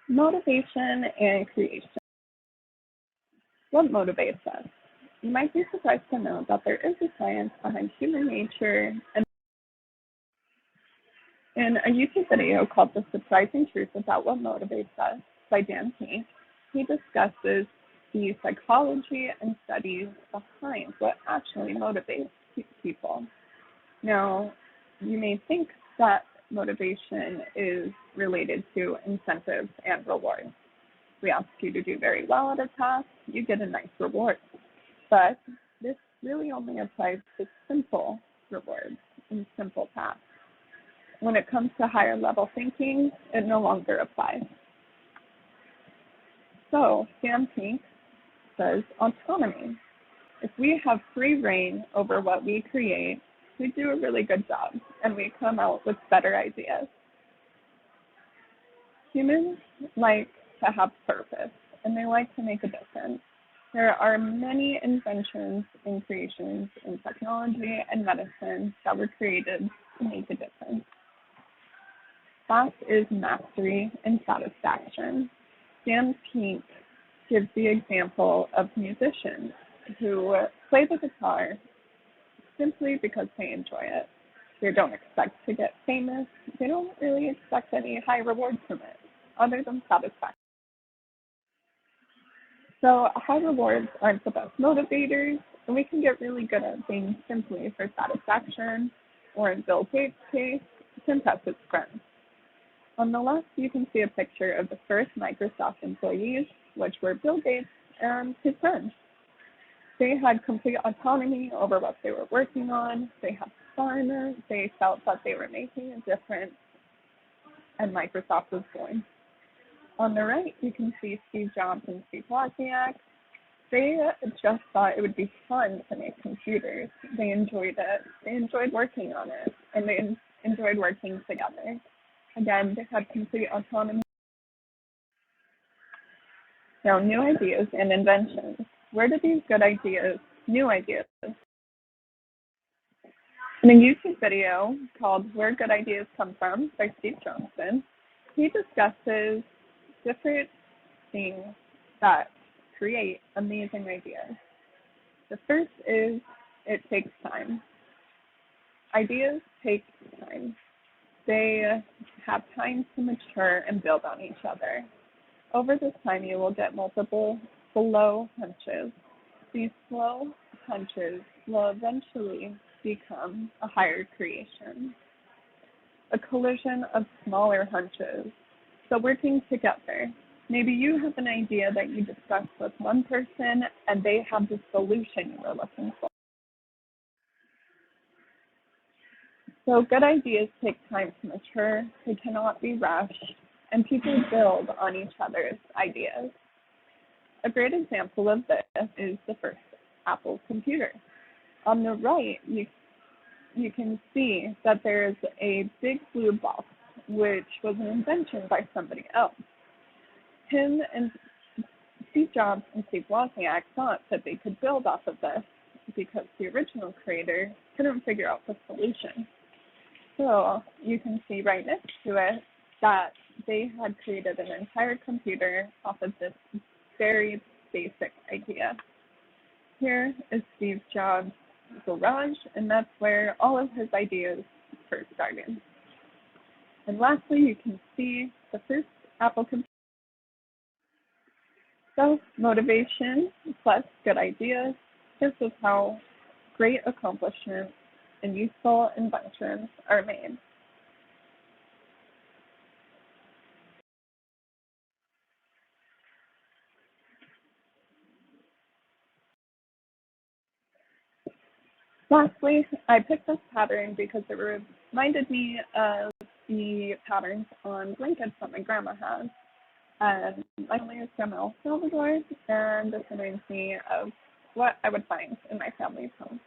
Motivation and creation. What motivates us? You might be surprised to know that there is a science behind human nature. And in a YouTube video called The Surprising Truth About What Motivates Us by Dan Pink, he discusses the psychology and studies behind what actually motivates people. Now, you may think that motivation is related to incentives and rewards. We ask you to do very well at a task, you get a nice reward. But this really only applies to simple rewards and simple tasks. When it comes to higher level thinking, it no longer applies. So, Sam Pink says autonomy. If we have free reign over what we create, we do a really good job and we come out with better ideas. Humans like to have purpose and they like to make a difference. There are many inventions and creations in technology and medicine that were created to make a difference. That is mastery and satisfaction. Dan Pink gives the example of musicians who play the guitar simply because they enjoy it. They don't expect to get famous. They don't really expect any high rewards from it, other than satisfaction. So high rewards aren't the best motivators, and we can get really good at things simply for satisfaction, or in Bill Gates' case, to impress his friends. On the left, you can see a picture of the first Microsoft employees, which were Bill Gates and his friends. They had complete autonomy over what they were working on. They had fun. They felt that they were making a difference, and Microsoft was born. On the right, you can see Steve Jobs and Steve Wozniak. They just thought it would be fun to make computers. They enjoyed it. They enjoyed working on it, and they enjoyed working together. Again, they had complete autonomy. Now, new ideas and inventions. Where do these good ideas, new ideas? In a YouTube video called Where Good Ideas Come From by Steve Johnson, he discusses different things that create amazing ideas. The first is it takes time. Ideas take time. They have time to mature and build on each other. Over this time, you will get multiple slow hunches. These slow hunches will eventually become a higher creation, a collision of smaller hunches. So working together. Maybe you have an idea that you discussed with one person and they have the solution you were looking for. So good ideas take time to mature, they cannot be rushed, and people build on each other's ideas. A great example of this is the first Apple computer. On the right, you can see that there's a big blue box, which was an invention by somebody else. Him and Steve Jobs and Steve Wozniak thought that they could build off of this because the original creator couldn't figure out the solution. So you can see right next to it that they had created an entire computer off of this very basic idea. Here is Steve Jobs' garage, and that's where all of his ideas first started. And lastly, you can see the first Apple computer. So motivation plus good ideas, this is how great accomplishments and useful inventions are made. Lastly, I picked this pattern because it reminded me of the patterns on blankets that my grandma has. My family is from El Salvador, and this reminds me of what I would find in my family's home.